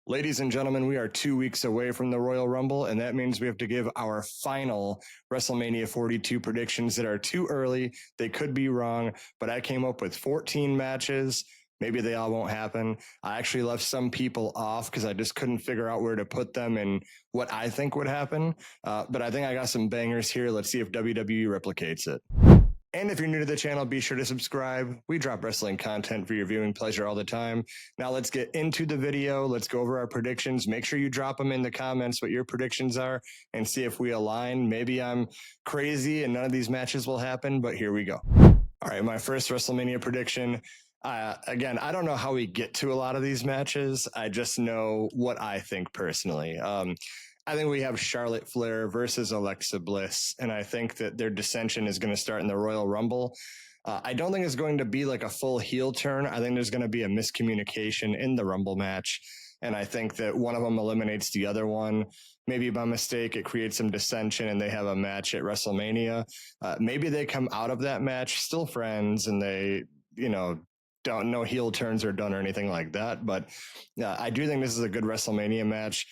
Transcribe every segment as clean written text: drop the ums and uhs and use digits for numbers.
Ladies and gentlemen, we are 2 weeks away from the Royal Rumble, and that means we have to give our final WrestleMania 42 predictions that are too early. They could be wrong, but I came up with 14 matches. Maybe they all won't happen. I actually left some people off because I just couldn't figure out where to put them and what I think would happen. But I think I got some bangers here. Let's see if WWE replicates it. And if you're new to the channel, be sure to subscribe. We drop wrestling content for your viewing pleasure all the time. Now let's get into the video. Let's go over our predictions. Make sure you drop them in the comments what your predictions are and see if we align. Maybe I'm crazy and none of these matches will happen, but here we go. All right, my first WrestleMania prediction. Again, I don't know how we get to a lot of these matches. I just know what I think personally. I think we have Charlotte Flair versus Alexa Bliss, and I think that their dissension is going to start in the Royal Rumble. I don't think it's going to be like a full heel turn. I think there's going to be a miscommunication in the Rumble match, and I think that one of them eliminates the other one. Maybe by mistake, it creates some dissension, and they have a match at WrestleMania. Maybe they come out of that match still friends, and they, don't know heel turns are done or anything like that. But I do think this is a good WrestleMania match.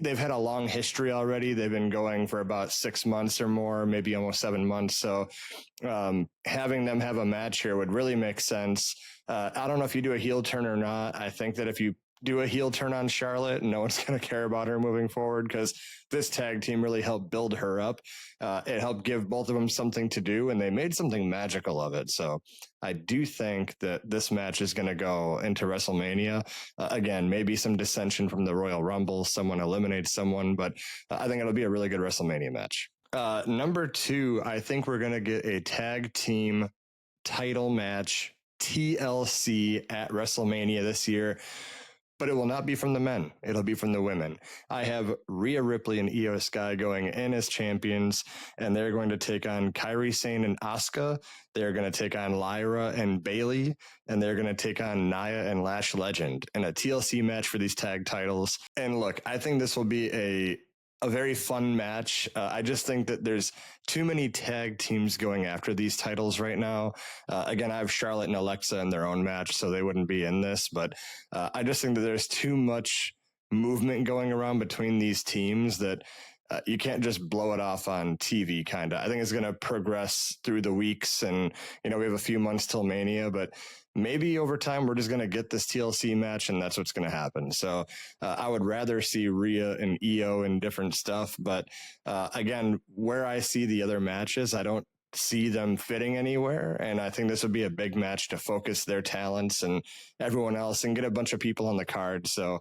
They've had a long history already. They've been going for about 6 months or more, maybe almost 7 months. So having them have a match here would really make sense. I don't know if you do a heel turn or not. I think that if you do a heel turn on Charlotte, no one's going to care about her moving forward because this tag team really helped build her up. It helped give both of them something to do, and they made something magical of it. So I do think that this match is going to go into WrestleMania. Again, maybe some dissension from the Royal Rumble. Someone eliminates someone, but I think it'll be a really good WrestleMania match. Number 2, I think we're going to get a tag team title match, TLC, at WrestleMania this year. But it will not be from the men. It'll be from the women. I have Rhea Ripley and Io Sky going in as champions, and they're going to take on Kairi Sane and Asuka. They're going to take on Lyra and Bayley, and they're going to take on Nia and Lash Legend in a TLC match for these tag titles. And look, I think this will be a very fun match. I just think that there's too many tag teams going after these titles right now. Again, I have Charlotte and Alexa in their own match, so they wouldn't be in this. But I just think that there's too much movement going around between these teams that you can't just blow it off on TV, kind of. I think it's going to progress through the weeks, and we have a few months till Mania, but maybe over time we're just going to get this TLC match, and that's what's going to happen. So I would rather see Rhea and Io in different stuff, but again, where I see the other matches, I don't see them fitting anywhere, and I think this would be a big match to focus their talents and everyone else and get a bunch of people on the card. So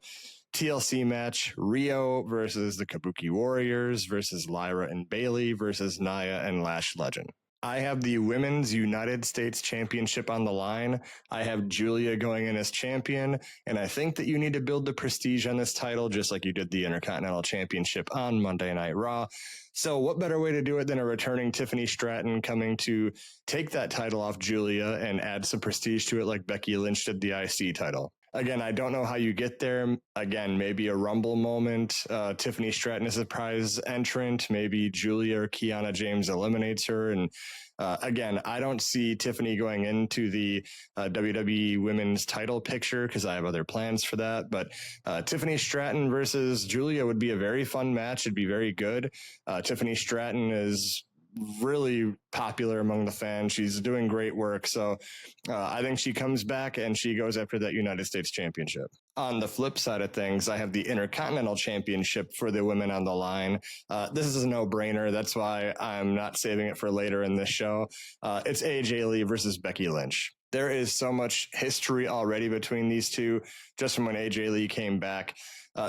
TLC match, Rio versus the Kabuki Warriors versus Lyra and Bayley versus Nia and Lash Legend. I have the Women's United States Championship on the line. I have Julia going in as champion, and I think that you need to build the prestige on this title just like you did the Intercontinental Championship on Monday Night Raw. So what better way to do it than a returning Tiffany Stratton coming to take that title off Julia and add some prestige to it like Becky Lynch did the IC title. Again, I don't know how you get there. Again, maybe a Rumble moment. Tiffany Stratton is a surprise entrant. Maybe Julia or Kiana James eliminates her. And again, I don't see Tiffany going into the WWE Women's title picture because I have other plans for that. But Tiffany Stratton versus Julia would be a very fun match. It'd be very good. Tiffany Stratton is really popular among the fans. She's doing great work. So I think she comes back and she goes after that United States Championship. On the flip side of things, I have the Intercontinental Championship for the women on the line. This is a no-brainer. That's why I'm not saving it for later in this show. It's AJ Lee versus Becky Lynch. There is so much history already between these two, just from when AJ Lee came back.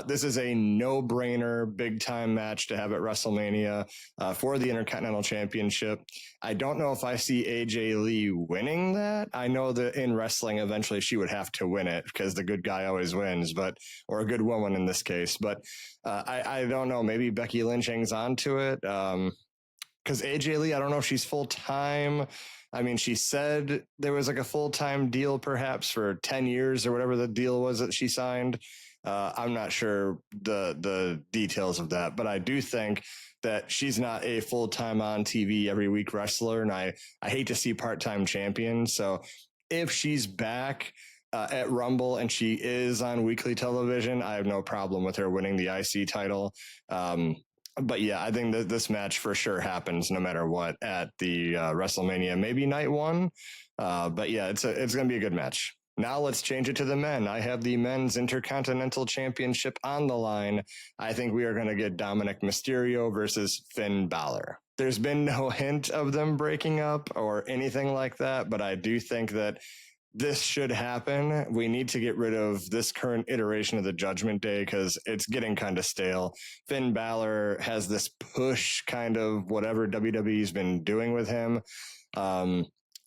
This is a no-brainer, big-time match to have at WrestleMania for the Intercontinental Championship. I don't know if I see AJ Lee winning that. I know that in wrestling, eventually she would have to win it because the good guy always wins, or a good woman in this case. But I don't know. Maybe Becky Lynch hangs on to it because AJ Lee, I don't know if she's full-time. I mean, she said there was like a full-time deal perhaps for 10 years or whatever the deal was that she signed. I'm not sure the details of that, but I do think that she's not a full-time on TV every week wrestler, and I hate to see part-time champions. So if she's back, at Rumble, and she is on weekly television, I have no problem with her winning the IC title. But yeah, I think that this match for sure happens no matter what at the WrestleMania, maybe night one. But yeah, it's going to be a good match. Now let's change it to the men. I have the men's Intercontinental Championship on the line. I think we are going to get Dominic Mysterio versus Finn Balor. There's been no hint of them breaking up or anything like that, but I do think that this should happen. We need to get rid of this current iteration of the Judgment Day because it's getting kind of stale. Finn Balor has this push, kind of whatever WWE's been doing with him.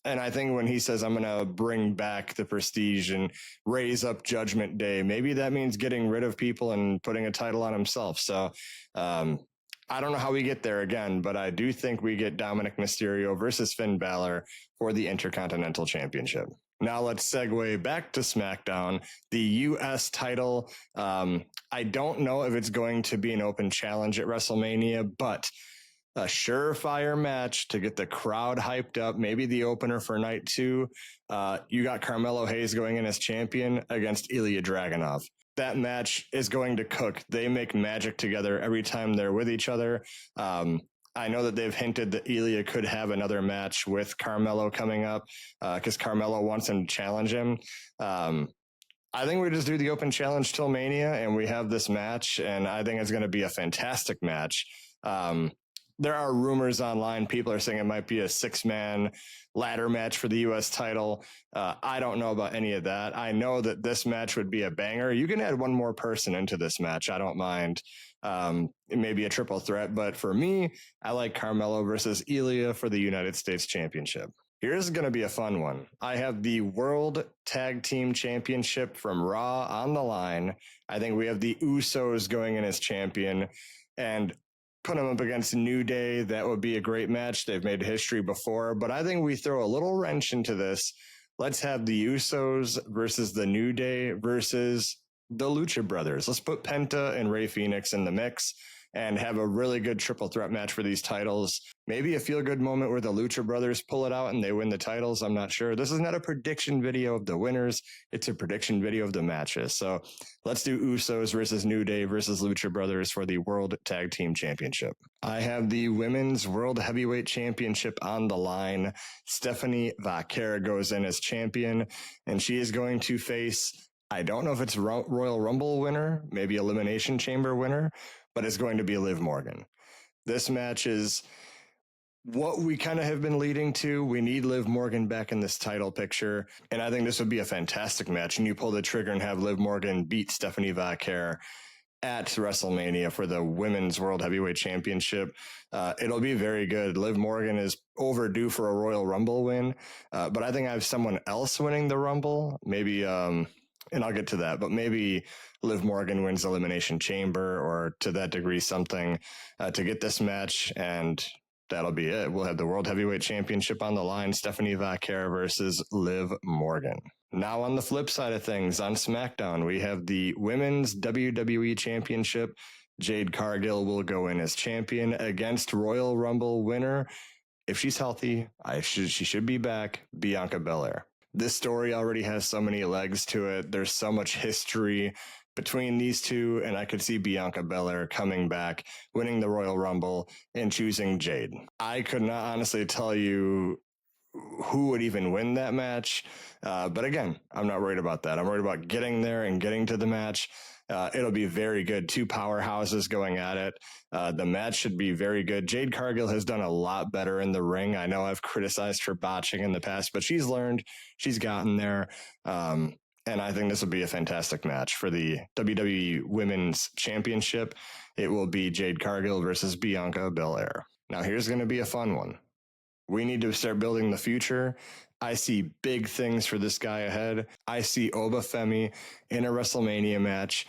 And I think when he says, I'm going to bring back the prestige and raise up Judgment Day, maybe that means getting rid of people and putting a title on himself. So I don't know how we get there again, but I do think we get Dominic Mysterio versus Finn Balor for the Intercontinental Championship. Now let's segue back to SmackDown, the U.S. title. I don't know if it's going to be an open challenge at WrestleMania, but a surefire match to get the crowd hyped up, maybe the opener for night two. You got Carmelo Hayes going in as champion against Ilya Dragunov. That match is going to cook. They make magic together every time they're with each other. I know that they've hinted that Ilya could have another match with Carmelo coming up because Carmelo wants him to challenge him. I think we just do the open challenge till Mania and we have this match, and I think it's going to be a fantastic match. There are rumors online. People are saying it might be a 6-man ladder match for the U.S. title. I don't know about any of that. I know that this match would be a banger. You can add one more person into this match. I don't mind. It may be a triple threat, but for me, I like Carmelo versus Ilya for the United States Championship. Here's going to be a fun one. I have the World Tag Team Championship from Raw on the line. I think we have the Usos going in as champion and put them up against New Day. That would be a great match. They've made history before, but I think we throw a little wrench into this. Let's have the Usos versus the New Day versus the Lucha Brothers. Let's put Penta and Rey Fenix in the mix and have a really good triple threat match for these titles. Maybe a feel-good moment where the Lucha Brothers pull it out and they win the titles. I'm not sure. This is not a prediction video of the winners. It's a prediction video of the matches. So let's do Usos versus New Day versus Lucha Brothers for the World Tag Team Championship. I have the Women's World Heavyweight Championship on the line. Stephanie Vaquer goes in as champion, and she is going to face, I don't know if it's Royal Rumble winner, maybe Elimination Chamber winner, but it's going to be Liv Morgan. This match is what we kind of have been leading to. We need Liv Morgan back in this title picture, and I think this would be a fantastic match. And you pull the trigger and have Liv Morgan beat Stephanie Vaquer at WrestleMania for the Women's World Heavyweight Championship. It'll be very good. Liv Morgan is overdue for a Royal Rumble win, but I think I have someone else winning the Rumble. Maybe, and I'll get to that, but maybe Liv Morgan wins Elimination Chamber or to that degree something to get this match, and that'll be it. We'll have the World Heavyweight Championship on the line, Stephanie Vaquer versus Liv Morgan. Now on the flip side of things, on SmackDown, we have the Women's WWE Championship. Jade Cargill will go in as champion against Royal Rumble winner. If she's healthy, she should be back, Bianca Belair. This story already has so many legs to it. There's so much history between these two, and I could see Bianca Belair coming back, winning the Royal Rumble, and choosing Jade. I could not honestly tell you who would even win that match, but again, I'm not worried about that. I'm worried about getting there and getting to the match. It'll be very good. Two powerhouses going at it. The match should be very good. Jade Cargill has done a lot better in the ring. I know I've criticized her botching in the past, but she's learned. She's gotten there. And I think this will be a fantastic match for the WWE Women's Championship. It will be Jade Cargill versus Bianca Belair. Now, here's going to be a fun one. We need to start building the future. I see big things for this guy ahead. I see Oba Femi in a WrestleMania match,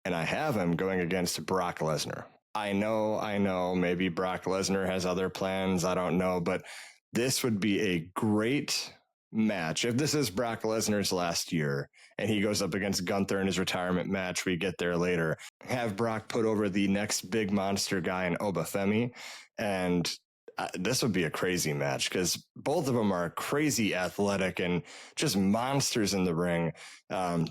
and I have him going against Brock Lesnar. I know, maybe Brock Lesnar has other plans. I don't know, but this would be a great match. If this is Brock Lesnar's last year and he goes up against Gunther in his retirement match, we get there later, have Brock put over the next big monster guy in Oba Femi, and this would be a crazy match because both of them are crazy athletic and just monsters in the ring.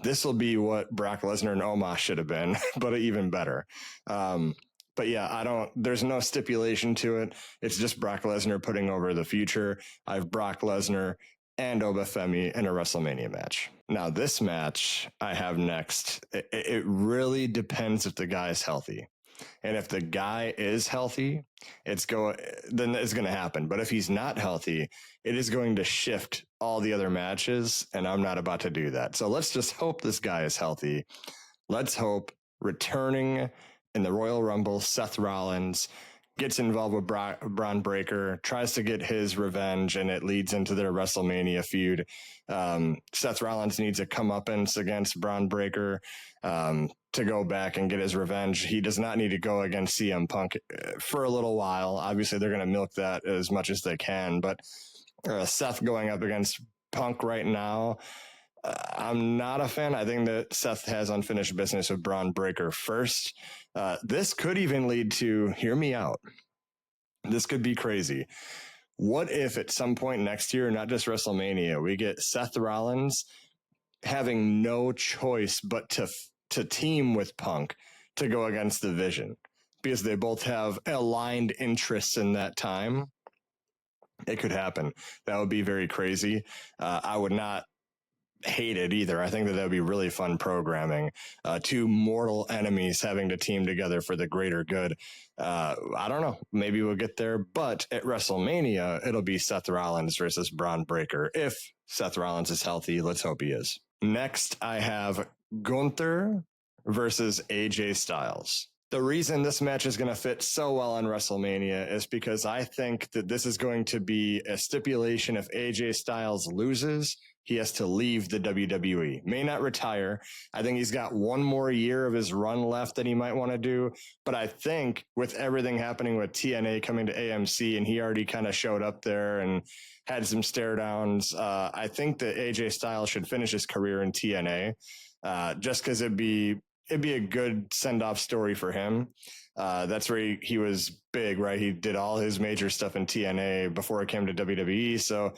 This will be what Brock Lesnar and Omos should have been, but even better. But yeah, there's no stipulation to it. It's just Brock Lesnar putting over the future. I have Brock Lesnar and Oba Femi in a WrestleMania match. Now, this match I have next, it really depends if the guy is healthy. And if the guy is healthy, then it's going to happen. But if he's not healthy, it is going to shift all the other matches, and I'm not about to do that. So let's just hope this guy is healthy. Let's hope returning in the Royal Rumble, Seth Rollins gets involved with Braun Breaker, tries to get his revenge, and it leads into their WrestleMania feud. Seth Rollins needs a comeuppance against Braun Breaker to go back and get his revenge. He does not need to go against CM Punk for a little while. Obviously, they're going to milk that as much as they can, but Seth going up against Punk right now, I'm not a fan. I think that Seth has unfinished business with Braun Breaker first. This could even lead to, hear me out, this could be crazy. What if at some point next year, not just WrestleMania, we get Seth Rollins having no choice but to team with Punk to go against the Vision because they both have aligned interests in that time? It could happen. That would be very crazy. I would not hate it either. I think that would be really fun programming. Two mortal enemies having to team together for the greater good. I don't know. Maybe we'll get there, but at WrestleMania, it'll be Seth Rollins versus Braun Breaker. If Seth Rollins is healthy, let's hope he is. Next, I have Gunther versus AJ Styles. The reason this match is going to fit so well on WrestleMania is because I think that this is going to be a stipulation. If AJ Styles loses, he has to leave the WWE. May not retire. I think he's got one more year of his run left that he might want to do. But I think with everything happening with TNA coming to AMC, and he already kind of showed up there and had some stare downs, I think that AJ Styles should finish his career in TNA just because it'd be a good send-off story for him. That's where he was big, right? He did all his major stuff in TNA before it came to WWE. So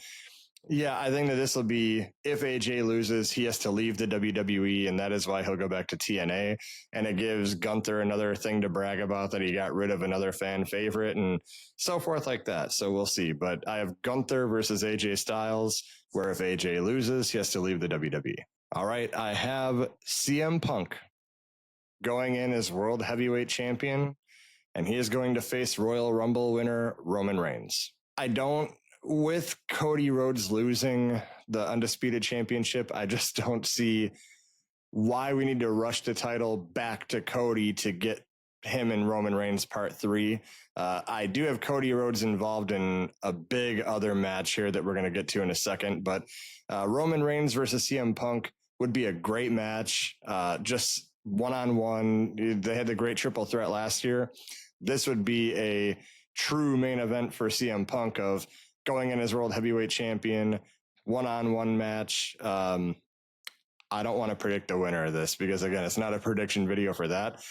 yeah, I think that this will be, if AJ loses, he has to leave the WWE, and that is why he'll go back to TNA. And it gives Gunther another thing to brag about, that he got rid of another fan favorite and so forth like that. So we'll see. But I have Gunther versus AJ Styles, where if AJ loses, he has to leave the WWE. All right, I have CM Punk going in as World Heavyweight Champion, and he is going to face Royal Rumble winner Roman Reigns. With Cody Rhodes losing the Undisputed Championship, I just don't see why we need to rush the title back to Cody to get him and Roman Reigns part 3. I do have Cody Rhodes involved in a big other match here that we're going to get to in a second, but Roman Reigns versus CM Punk would be a great match. Just one-on-one. They had the great triple threat last year. This would be a true main event for CM Punk of going in as World Heavyweight Champion, one-on-one match. I don't want to predict the winner of this because, again, it's not a prediction video for that.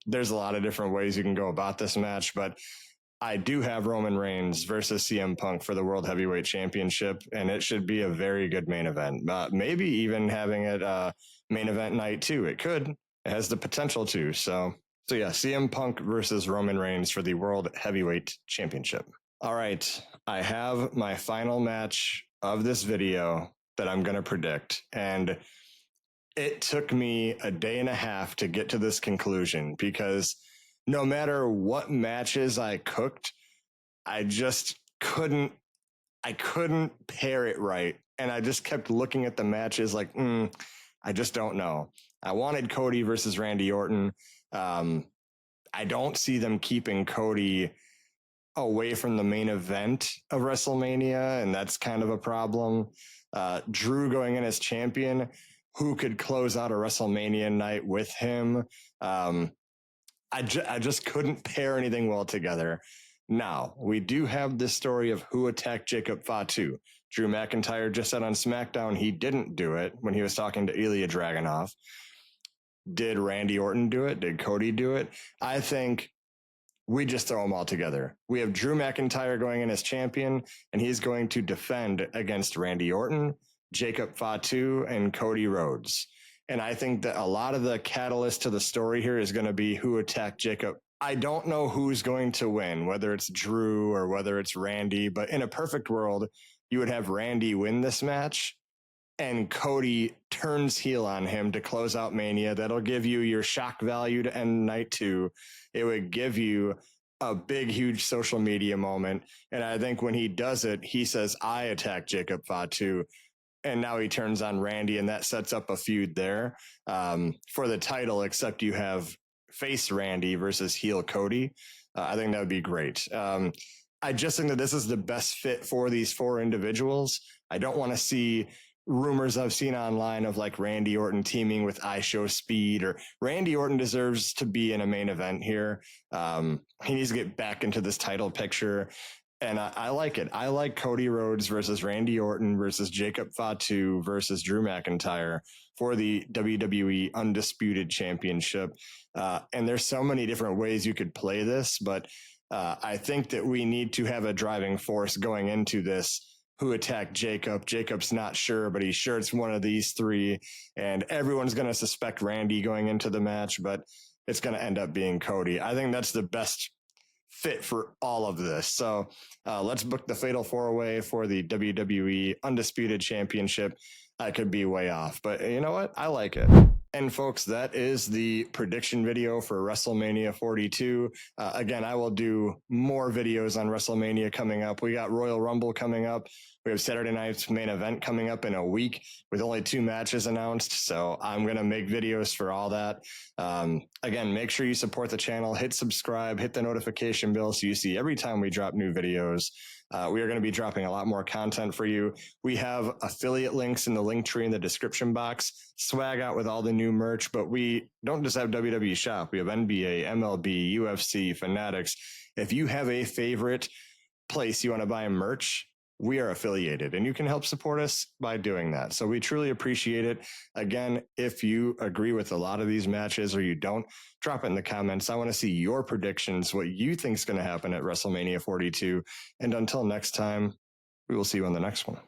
There's a lot of different ways you can go about this match, but I do have Roman Reigns versus CM Punk for the World Heavyweight Championship, and it should be a very good main event. Maybe even having it main event night too. It could. It has the potential to. So yeah, CM Punk versus Roman Reigns for the World Heavyweight Championship. All right, I have my final match of this video that I'm going to predict. And it took me a day and a half to get to this conclusion because no matter what matches I cooked, I just couldn't pair it right. And I just kept looking at the matches like, I just don't know. I wanted Cody versus Randy Orton. I don't see them keeping Cody away from the main event of WrestleMania, and that's kind of a problem. Drew going in as champion, who could close out a WrestleMania night with him? I just couldn't pair anything well together. Now, we do have this story of who attacked Jacob Fatu. Drew McIntyre just said on SmackDown he didn't do it when he was talking to Ilya Dragunov. Did Randy Orton do it? Did Cody do it? I think we just throw them all together. We have Drew McIntyre going in as champion, and he's going to defend against Randy Orton, Jacob Fatu, and Cody Rhodes. And I think that a lot of the catalyst to the story here is going to be who attacked Jacob. I don't know who's going to win, whether it's Drew or whether it's Randy, but in a perfect world, you would have Randy win this match and Cody turns heel on him to close out Mania. That'll give you your shock value to end night 2. It would give you a big, huge social media moment. And I think when he does it, he says, I attacked Jacob Fatu. And now he turns on Randy, and that sets up a feud there for the title, except you have face Randy versus heel Cody. I think that would be great. I just think that this is the best fit for these 4 individuals. I don't want to see rumors I've seen online of like Randy Orton teaming with IShowSpeed, or Randy Orton deserves to be in a main event here. He needs to get back into this title picture. And I like it. I like Cody Rhodes versus Randy Orton versus Jacob Fatu versus Drew McIntyre for the WWE Undisputed Championship. And there's so many different ways you could play this, but I think that we need to have a driving force going into this. Who attacked Jacob? Jacob's not sure, but he's sure it's one of these 3. And everyone's going to suspect Randy going into the match, but it's going to end up being Cody. I think that's the best fit for all of this. So let's book the Fatal 4-Way for the WWE Undisputed Championship. I could be way off, but you know what? I like it. And folks, that is the prediction video for WrestleMania 42. Again, I will do more videos on WrestleMania coming up. We got Royal Rumble coming up. We have Saturday night's main event coming up in a week with only 2 matches announced. So I'm going to make videos for all that. Again, make sure you support the channel, hit subscribe, hit the notification bell so you see every time we drop new videos. We are going to be dropping a lot more content for you. We have affiliate links in the link tree in the description box, swag out with all the new merch, but we don't just have WWE Shop. We have NBA, MLB, UFC, Fanatics. If you have a favorite place you want to buy merch, we are affiliated, and you can help support us by doing that. So we truly appreciate it. Again, if you agree with a lot of these matches or you don't, drop it in the comments. I want to see your predictions, what you think is going to happen at WrestleMania 42. And until next time, we will see you on the next one.